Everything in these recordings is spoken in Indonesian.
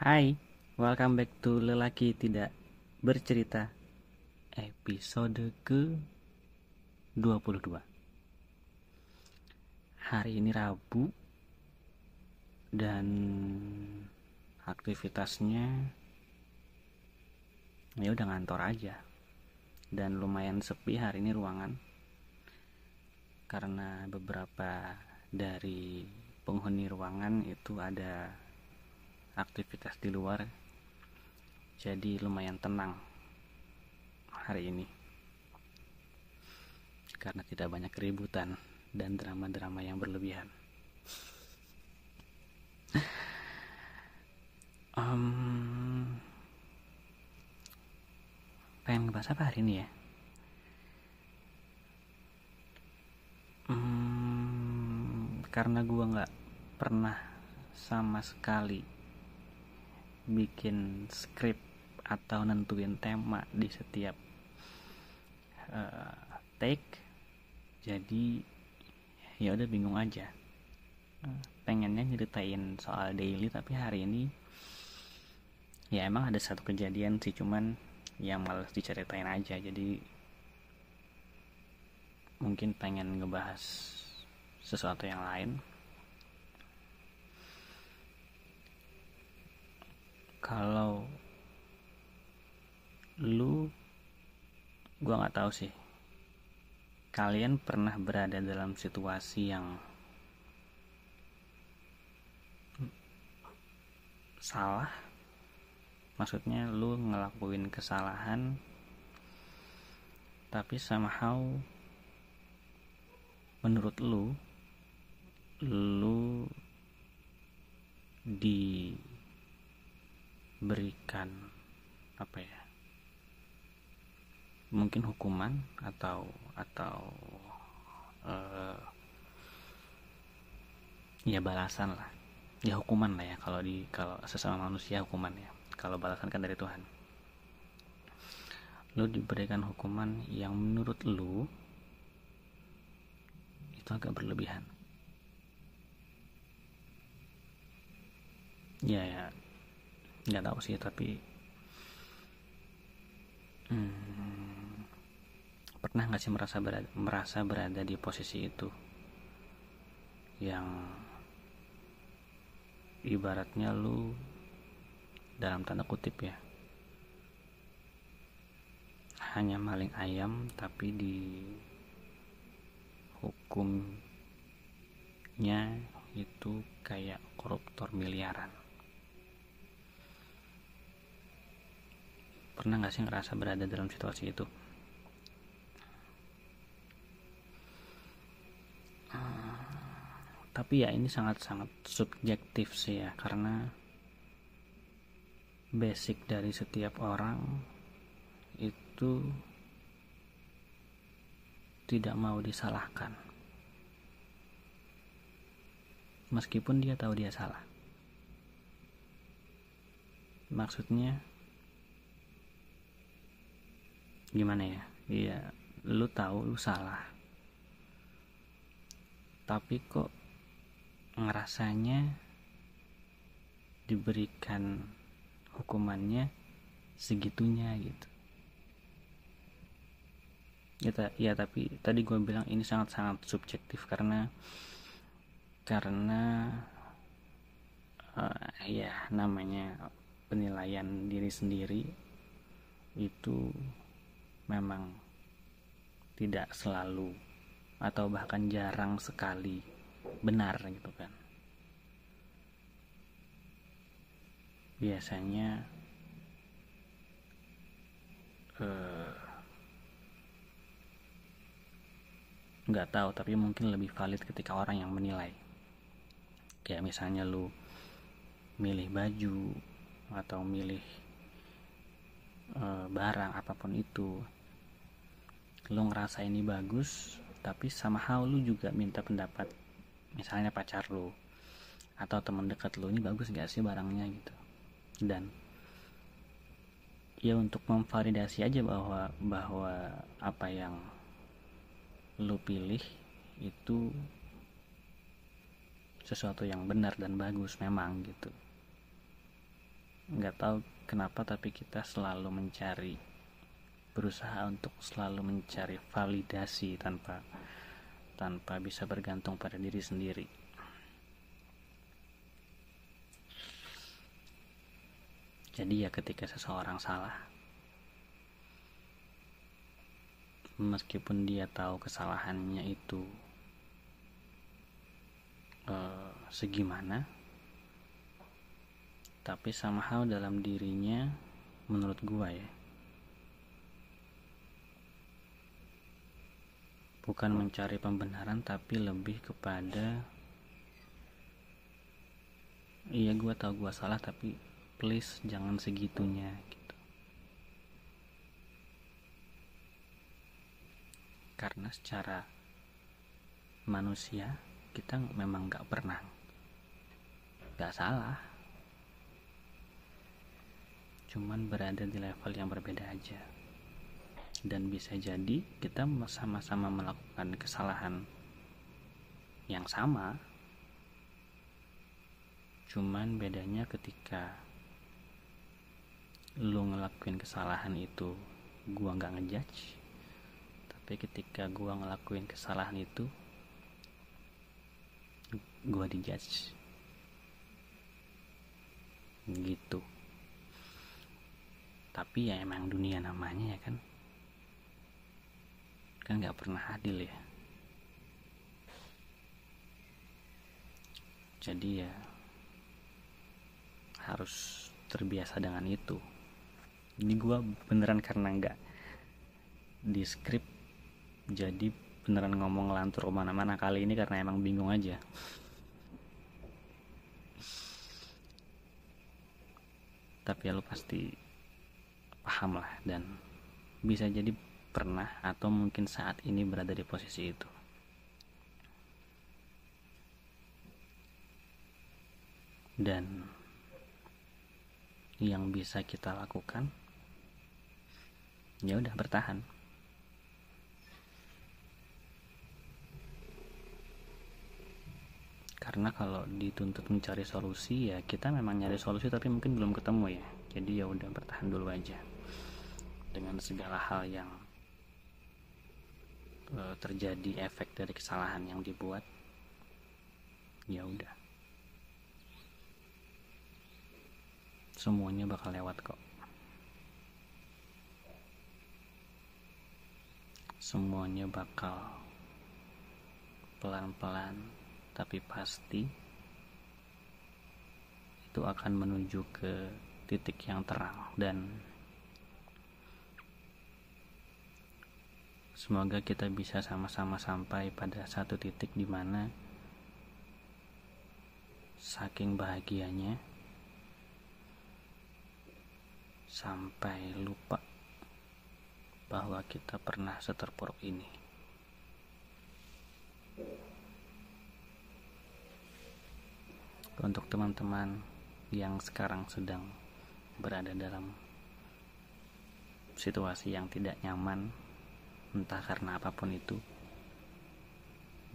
Hai, welcome back to Lelaki Tidak Bercerita, episode ke-22. Hari ini Rabu dan aktivitasnya ya udah ngantor aja. Dan lumayan sepi hari ini ruangan karena beberapa dari penghuni ruangan itu ada aktivitas di luar, jadi lumayan tenang hari ini karena tidak banyak keributan dan drama-drama yang berlebihan. Pengen ngebahas apa hari ini ya? Karena gue nggak pernah sama sekali bikin skrip atau nentuin tema di setiap take, jadi ya udah bingung aja. Pengennya nyeritain soal daily, tapi hari ini ya emang ada satu kejadian sih, cuman yang males diceritain aja, jadi mungkin pengen ngebahas sesuatu yang lain. Kalau lu, gua nggak tahu sih, kalian pernah berada dalam situasi yang salah? Maksudnya lu ngelakuin kesalahan tapi somehow menurut lu diberikan apa ya, mungkin hukuman atau ya balasan lah, ya hukuman lah ya, kalau sesama manusia hukuman ya, kalau balasan kan dari Tuhan. Lu diberikan hukuman yang menurut lu itu agak berlebihan. Ya nggak tahu sih, tapi pernah nggak sih merasa berada di posisi itu, yang ibaratnya lu dalam tanda kutip ya hanya maling ayam tapi di hukumnya itu kayak koruptor miliaran. Pernah gak sih ngerasa berada dalam situasi itu? Tapi ya ini sangat-sangat subjektif sih ya, karena basic dari setiap orang itu tidak mau disalahkan meskipun dia tahu dia salah. Maksudnya gimana ya? Iya, lu tahu lu salah, tapi kok ngerasanya diberikan hukumannya segitunya gitu. Ya tapi tadi gue bilang ini sangat-sangat subjektif karena ya namanya penilaian diri sendiri itu memang tidak selalu atau bahkan jarang sekali benar gitu kan. Biasanya nggak tahu, tapi mungkin lebih valid ketika orang yang menilai. Kayak misalnya lu milih baju atau milih barang apapun itu, lu ngerasa ini bagus, tapi somehow lu juga minta pendapat misalnya pacar lu atau teman dekat lu, ini bagus gak sih barangnya gitu. Dan ya untuk memvalidasi aja bahwa apa yang lu pilih itu sesuatu yang benar dan bagus memang gitu. nggak tahu kenapa, tapi kita selalu berusaha untuk selalu mencari validasi tanpa bisa bergantung pada diri sendiri. Jadi ya, ketika seseorang salah, meskipun dia tahu kesalahannya itu segimana, tapi somehow dalam dirinya, menurut gua ya, bukan mencari pembenaran, tapi lebih kepada, iya gua tahu gua salah, tapi please jangan segitunya gitu. Karena secara manusia kita memang gak salah, cuman berada di level yang berbeda aja. Dan bisa jadi kita sama-sama melakukan kesalahan yang sama, cuman bedanya ketika lu ngelakuin kesalahan itu gua gak ngejudge, tapi ketika gua ngelakuin kesalahan itu gua dijudge gitu. Tapi ya emang dunia namanya ya kan gak pernah adil ya. Jadi ya harus terbiasa dengan itu. Ini gue beneran karena gak di skrip, jadi beneran ngomong ngelantur kemana-mana kali ini karena emang bingung aja. Tapi ya lu pasti paham lah, dan bisa jadi pernah atau mungkin saat ini berada di posisi itu. Dan yang bisa kita lakukan ya udah bertahan. Karena kalau dituntut mencari solusi, ya kita memang nyari solusi tapi mungkin belum ketemu ya. Jadi ya udah bertahan dulu aja dengan segala hal yang terjadi, efek dari kesalahan yang dibuat. Ya udah, semuanya bakal lewat kok. Semuanya bakal pelan-pelan tapi pasti itu akan menuju ke titik yang terang. Dan semoga kita bisa sama-sama sampai pada satu titik di mana saking bahagianya sampai lupa bahwa kita pernah seterpuruk ini. Untuk teman-teman yang sekarang sedang berada dalam situasi yang tidak nyaman, entah karena apapun itu,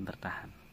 bertahan.